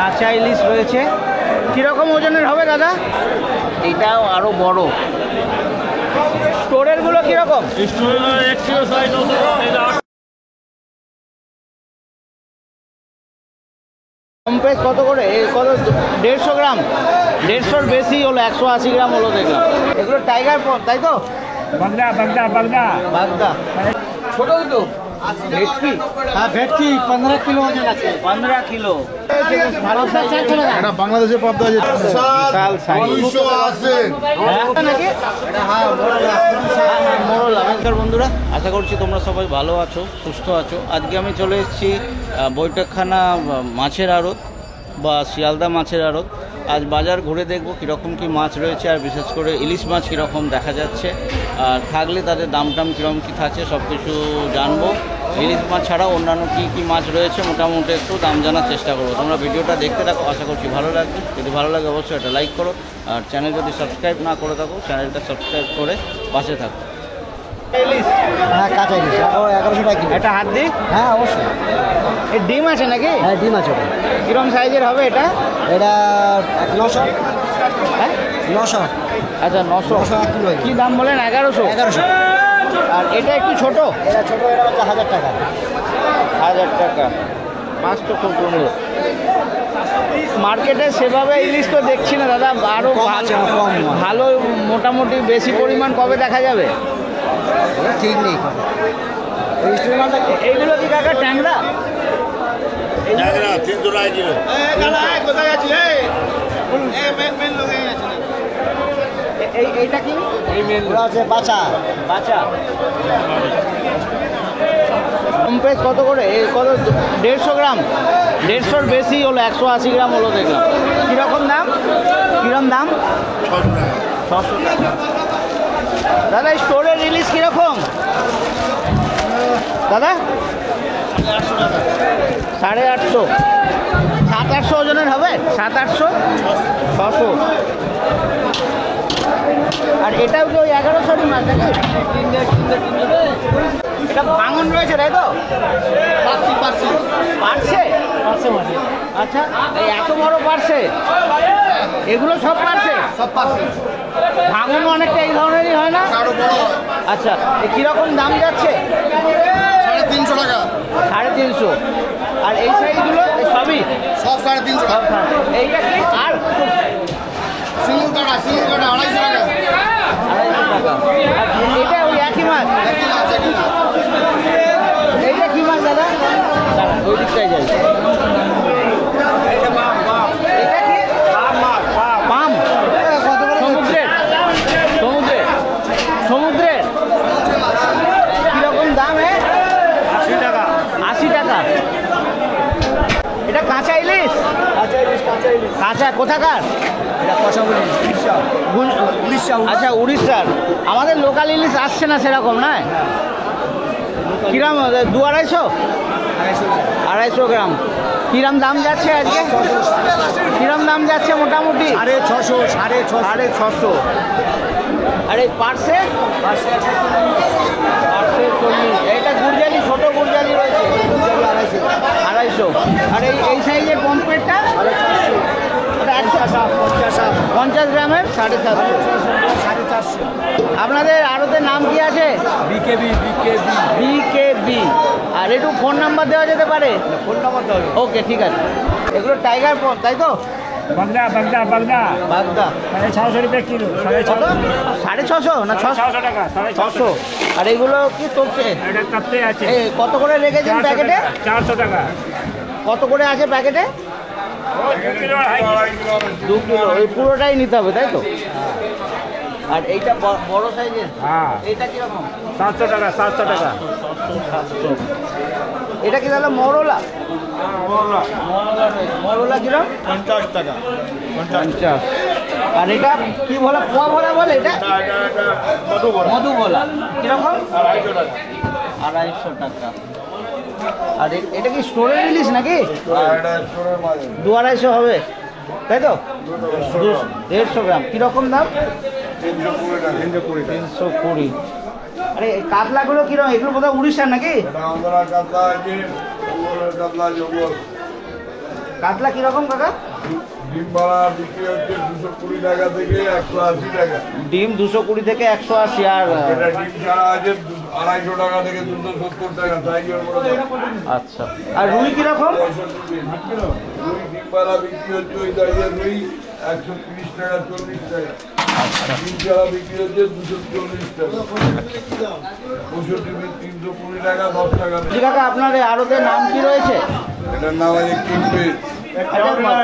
কাঁচা ইলিশ রয়েছে। কীরকম ওজনের হবে দাদা? এটাও আরও বড়। স্টোরের গুলো কীরকম? কম প্রাইস কত করে? কত? 150 গ্রাম? 150-র বেশি হলো, 180 গ্রাম হলো দেখলাম। এগুলো টাইগার পপ তাই তো? বাগদা বাগদা বাগদা বাগদা ছোট তো? ভেটকি? হ্যাঁ ভেটকি 15 কিলো ওজন আছে। 15 কিলো। ভালো সাইজ এটা বাংলাদেশের পাবদা আছে। বিশাল সাইজ। 280 নাকি? হ্যাঁ মোরল। নমস্কার বন্ধুরা, আশা করছি তোমরা সবাই ভালো আছো, সুস্থ আছো। আজকে আমি চলে এসেছি বৈঠকখানা মাছের আড়ত বা শিয়ালদা মাছের আড়ত। আজ বাজার ঘুরে দেখবো কীরকম কী মাছ রয়েছে, আর বিশেষ করে ইলিশ মাছ কীরকম দেখা যাচ্ছে, আর থাকলে তাদের দাম টাম কীরকম কী থাকছে সব কিছু জানবো। ইলিশ মাছ ছাড়াও অন্যান্য কী কী মাছ রয়েছে মোটামুটি একটু দাম জানার চেষ্টা করবো। তোমরা ভিডিওটা দেখতে থাকো, আশা করছি ভালো লাগবে। যদি ভালো লাগে অবশ্যই একটা লাইক করো, আর চ্যানেল যদি সাবস্ক্রাইব না করে থাকো চ্যানেলটা সাবস্ক্রাইব করে পাশে থাকো। ইলিশ? হ্যাঁ কাঁচা ইলিশ 1100 টাকা কিলো। এটা হাত দিই? হ্যাঁ অবশ্যই। এর ডিম আছে নাকি? হ্যাঁ ডিম আছে। ওটা কীরকম সাইজের হবে এটা? এটা 900। হ্যাঁ 900। আচ্ছা 900 কিলো। কী দাম বলেন? 1100। 1100। আর এটা একটু ছোট? এটা ছোটো, এটা হচ্ছে 1000 টাকা। 1000 টাকা। মাছ তো খুব সুন্দর। মার্কেটে সেভাবে ইলিশ তো দেখছি না দাদা, আরও ভালো মোটামুটি বেশি পরিমাণ কবে দেখা যাবে? ঠিক নেই। এইগুলো কি কাকা ট্যাংরা? 300 টাকা কিলো। এইটা কি? ওরা আছে বাচ্চা। বাচ্চা কম প্রাইস কত করে? কত? 150 গ্রাম? 150-র বেশি হলো, 180 গ্রাম হলো দেখলাম। কীরকম দাম? কীরকম দাম? 600 টাকা। দাদা স্টোরের ইলিশ কীরকম দাদা? 850। 700-800 ওজনের হবে? 700-800? 600। আর এটাও কি ওই 1100-ই মাছ নাকি? এটা ভাঙন রয়েছে তাই তো? পারছে? আচ্ছা, এই এত বড় পারছে? এগুলো সব পারছে? ভাঙন অনেকটা এই ধরনেরই হয় না? আচ্ছা, কীরকম দাম যাচ্ছে? 350 টাকা। 350। আর এই সাইজগুলো সবই? সব 350 টাকা। এইটা কি? আর সিঙ্গেল কাটা 250 টাকা। 250 টাকা। আর এটা ওই একই মাছ? এইটা কি মাছ দাদা? ওই দিকটাই যাই। এটা কি? পাম? সমুদ্রের? সমুদ্রের? কীরকম দাম? 80 টাকা। 80 টাকা। এটা কাঁচা ইলিশ? কাঁচা কোথাকার? আচ্ছা উড়িষ্যার। আমাদের লোকাল ইলিশ আসছে না সেরকম, না? কিরাম 200-250? 250 গ্রাম। কিরাম দাম যাচ্ছে আজকে? কিরাম দাম যাচ্ছে মোটামুটি? 650, 650। 650। আর এই পার্সে? পার্সে 40। এইটা গুড়জালি, ছোটো গুড়জালি রয়েছে 250। আর এই সাইজের পম্পলেটটা? 50 গ্রামের 750। আপনাদের আড়তের নাম কি আছে? বিকেবি। আর একটু ফোন নাম্বার দেওয়া যেতে পারে? ফোন নাম্বার দেওয়া। ওকে ঠিক আছে। এগুলো টাইগার পপ তাই তো? বাগদা বাগদা বাগদা বাগদা 650 টাকা কিলো। 650 না 600 টাকা। 600। আর এগুলো কি তোপছে? এটা কাপতে আছে। কত করে রেখেছেন প্যাকেটে? 400 টাকা। কত করে আছে প্যাকেটে? 2 কিলো 2 কিলো। এই পুরোটাই নিতে হবে তাই তো? আর এইটা বড় সাইজের? হ্যাঁ। এইটা কিরকম? 700 টাকা। 700 টাকা। 700। এটা কি তাহলে মরলা? মরলা কিরকম? 50 টাকা। 50। আর এটা কি বলে? পোয়া ভরা বলে এটা? মধু বলা। কিরকম? 250 টাকা। 250 টাকা। আর এটা কি স্টোরের ইলিশ নাকি? 250 হবে তাই তো? 150 গ্রাম। কীরকম দাম? 320। আরে এই কাতলাগুলো কিরকম? এগুলো বোধহয় উড়িষ্যার নাকি? কাতলা কিরকম কাকা? ডিম ভাড়া বিক্রি হচ্ছে 220 টাকা থেকে 180 টাকা। ডিম 220 থেকে 180 আর এটা ডিম ছাড়া আছে 250 টাকা থেকে 270 টাকা সাইজের উপরে। আচ্ছা, আর রুই কিরকম? 65 রুই ডিম ভাড়া বিক্রি হচ্ছে ওই দাঁড়িয়ে রুই 130 টাকা 40 টাকা। ডিম ছাড়া বিক্রি হচ্ছে 240 টাকা। 65 320 টাকা 10 টাকা। কাকা আপনার আড়তের নাম কি রয়েছে? এটার নাম আছে কিংফিশ। আচ্ছা,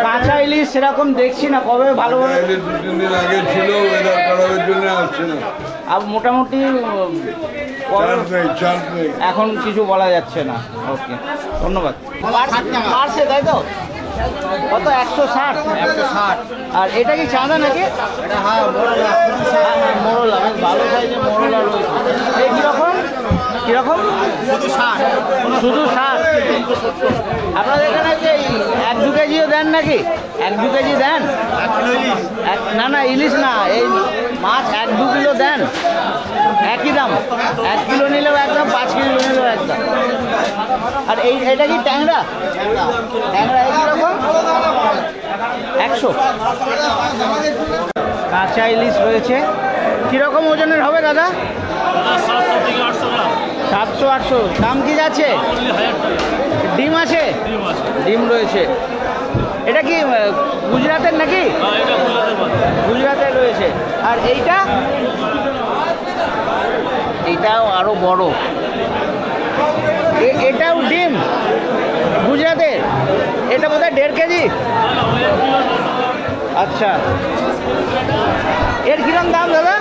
কাঁচা ইলিশ সেরকম দেখছি না, কবে ভালোভাবে 2-3 দিন আগে ছিল, ওয়েদার খারাপের জন্য আসছে না। আর মোটামুটি চান্স নেই। এখন কিছু বলা যাচ্ছে না। ওকে, ধন্যবাদ। পারছে তাই তো? কত? 160? 160। আর এটা কি চাঁদা নাকি? এটা হ্যাঁ মোরলা, বেশ ভালো সাইজের মোরলা রয়েছে। এই কিরকম কিরকম? শুধু 60। শুধু 60? আপনাদের এখানে যে 1-2 কেজিও দেন নাকি? 1-2 কেজি দেন? না না, ইলিশ না, এই মাছ 1-2 কিলো দেন? একই দাম? 1 কিলো নিলেও একদম, 5 কিলো নিলেও একদম। আর এটা কি ট্যাংরা? ট্যাংরা এই কিরকম? 100? কাঁচা ইলিশ রয়েছে। কিরকম ওজনের হবে দাদা? 700-800। দাম কি যাচ্ছে? ডিম আছে? ডিম রয়েছে। এটা কি গুজরাটের নাকি? গুজরাটের রয়েছে। আর এইটাও আরো বড়। এটাও ডিম গুজরাটের? এটা বোধহয় 1.5 কেজি। আচ্ছা, এর কিরম দাম দাদা?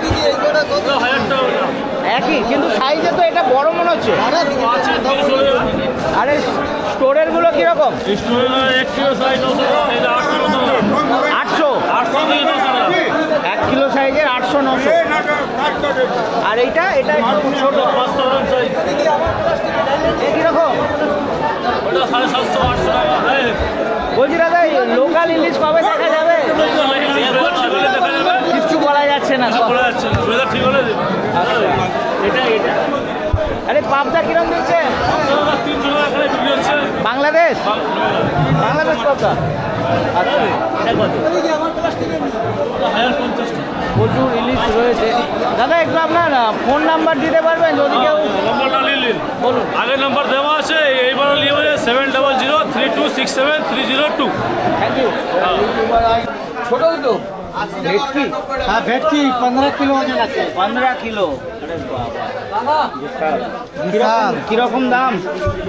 একই, কিন্তু সাইজে তো এটা বড় মনে হচ্ছে। আরে স্টোরের গুলো কিরকম? 800? 1 কিলো সাইজের 800-900। আর এটা একটু ছোট, এ কিরকম? বলছি দাদা, লোকাল ইলিশ কবে দেখা যাবে? কিচ্ছু বলা যাচ্ছে না। আরে পাবদা কিরম দিচ্ছে? বাংলাদেশ? বাংলাদেশ পাবদা? আচ্ছা, প্রচুর ইলিশ রয়েছে। দাদা একটু আপনার ফোন নাম্বার দিতে পারবেন যদি কেউ? নম্বরটা নিলেন, বলুন। আগের নাম্বার দেওয়া আছে, এইবার নিয়ে 700-3267-302। Thank you. ছোট দুটো ভেটকি? হ্যাঁ ভেটকি 15 কিলো ওজন আছে। 15 কিলো? বিশাল। কিরকম দাম?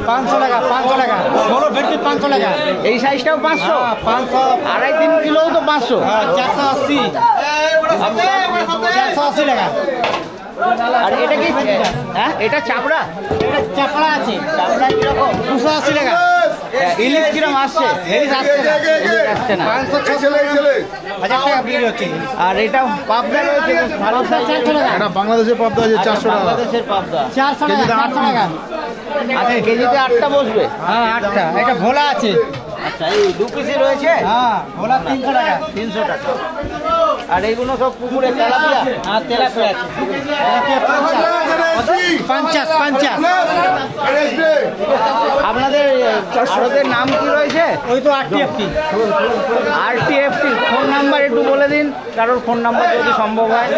500 টাকা। 500 টাকা বড় ভেটকি 500 টাকা। এই সাইজটাও 500? 500। 2.5-3 কিলোও তো 500? হ্যাঁ 480। 480 টাকা। আর এটা কি? হ্যাঁ, এটা চাপড়া? এটা চাপড়া আছে। চাপড়া কিরকম? 280 টাকা। ইলিশ কিরম আসছে? ইলিশ আসছে না। ইলিশ আসছে না। 500-600 1000 টাকা বিক্রি হচ্ছে। আর এটা পাবদা রয়েছে বেশ ভালো সাইজের। 400 টাকা। এটা বাংলাদেশের পাবদা আছে 400 টাকা। বাংলাদেশের পাবদা 400 টাকা। 400 টাকা। আচ্ছা, কেজিতে 8টা বসবে? হ্যাঁ 8টা। এটা ভোলা আছে। আচ্ছা, এই 2 পিসি রয়েছে? হ্যাঁ ভোলা 300 টাকা। 300 টাকা। আর এইগুলো সব পুকুরে তেলাপিয়া? হ্যাঁ তেলাপিয়া আছে। তেলাপিয়া 50। 50। আপনাদের আড়তের নাম কি রয়েছে? ওই তো RTFT। RTFT। ফোন নাম্বার একটু বলে দিন, কারোর ফোন নাম্বার যদি সম্ভব হয়।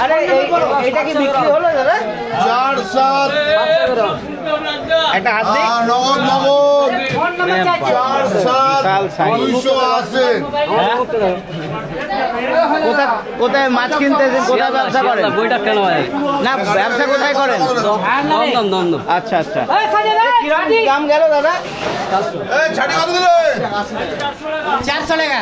আরে এটা কি বিক্রি হলো দাদা? 4-7 একটা হাত দিই। নগদ নগদ 4-7 280। কোথায় মাছ কিনতে এসে কোথায় ব্যবসা করেন? না, ব্যবসা কোথায় করেন? আচ্ছা আচ্ছা। কিরকম দাম গেল দাদা? এই ছাড়ি কত দিলে? 400 টাকা।